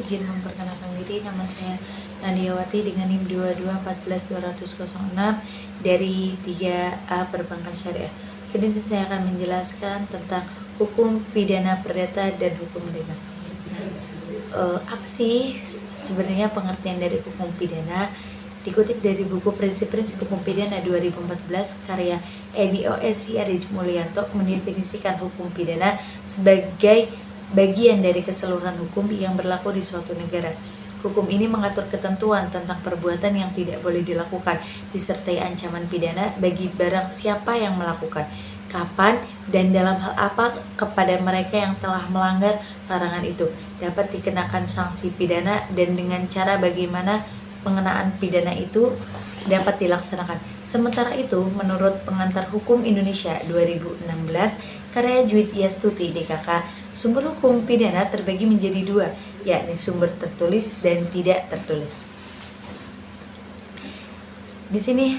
izin memperkenalkan diri. Nama saya Nadiawati dengan NIM 2214206 dari 3A Perbankan Syariah. Kini saya akan menjelaskan tentang hukum pidana perdata dan hukum pidana. Apa sih sebenarnya pengertian dari hukum pidana? Dikutip dari buku Prinsip-Prinsip Hukum Pidana 2014 karya Edi-O.S. Arij Mulyanto, mendefinisikan hukum pidana sebagai bagian dari keseluruhan hukum yang berlaku di suatu negara. Hukum ini mengatur ketentuan tentang perbuatan yang tidak boleh dilakukan, disertai ancaman pidana bagi barang siapa yang melakukan, kapan, dan dalam hal apa kepada mereka yang telah melanggar larangan itu. Dapat dikenakan sanksi pidana dan dengan cara bagaimana pengenaan pidana itu dapat dilaksanakan. Sementara itu, menurut Pengantar Hukum Indonesia 2016 karya Dwitya Stuti DKK, sumber hukum pidana terbagi menjadi dua, yakni sumber tertulis dan tidak tertulis. Di sini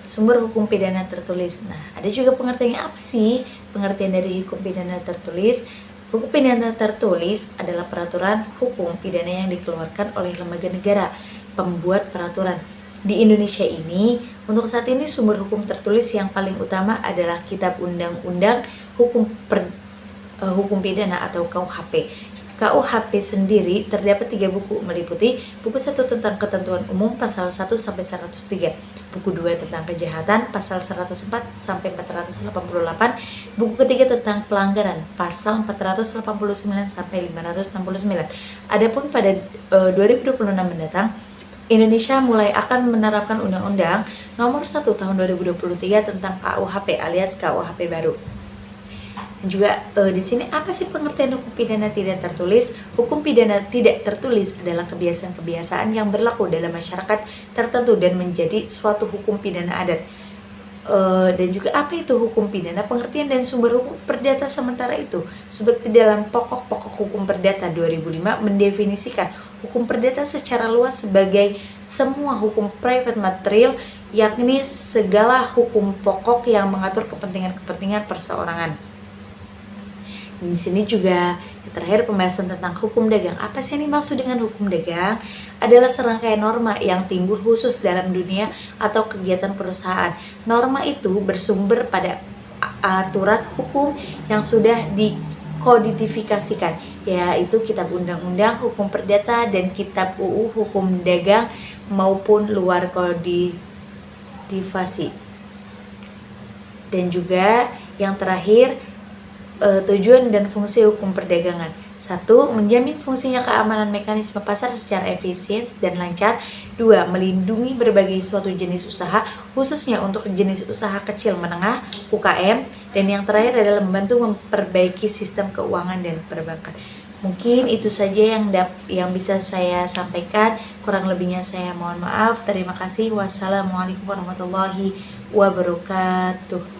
sumber hukum pidana tertulis. Nah, ada juga pengertiannya. Apa sih pengertian dari hukum pidana tertulis? Hukum pidana tertulis adalah peraturan hukum pidana yang dikeluarkan oleh lembaga negara pembuat peraturan. Di Indonesia ini, untuk saat ini sumber hukum tertulis yang paling utama adalah Kitab Undang-Undang Hukum Pidana atau KUHP. KUHP sendiri terdapat 3 buku, meliputi buku 1 tentang ketentuan umum pasal 1 sampai 103, buku 2 tentang kejahatan pasal 104 sampai 488, buku ketiga tentang pelanggaran pasal 489 sampai 569. Adapun pada 2026 mendatang, Indonesia mulai akan menerapkan Undang-Undang Nomor 1 Tahun 2023 tentang KUHP alias KUHP baru. Juga di sini apa sih pengertian hukum pidana tidak tertulis? Hukum pidana tidak tertulis adalah kebiasaan-kebiasaan yang berlaku dalam masyarakat tertentu dan menjadi suatu hukum pidana adat. Dan juga apa itu hukum pidana? Pengertian dan sumber hukum perdata sementara itu seperti dalam Pokok-pokok Hukum Perdata 2005 mendefinisikan hukum perdata secara luas sebagai semua hukum private material, yakni segala hukum pokok yang mengatur kepentingan-kepentingan perseorangan. Di sini juga terakhir pembahasan tentang hukum dagang. Apa sih yang dimaksud dengan hukum dagang? Adalah serangkaian norma yang timbul khusus dalam dunia atau kegiatan perusahaan. Norma itu bersumber pada aturan hukum yang sudah dikoditifikasikan, yaitu Kitab Undang-Undang Hukum Perdata dan Kitab UU Hukum Dagang maupun luar kodifikasi. Dan juga yang terakhir, tujuan dan fungsi hukum perdagangan. 1. Menjamin fungsinya keamanan mekanisme pasar secara efisien dan lancar. 2. Melindungi berbagai suatu jenis usaha, khususnya untuk jenis usaha kecil menengah (UKM). Dan yang terakhir adalah membantu memperbaiki sistem keuangan dan perbankan. Mungkin itu saja yang bisa saya sampaikan. Kurang lebihnya saya mohon maaf. Terima kasih. Wassalamualaikum warahmatullahi wabarakatuh.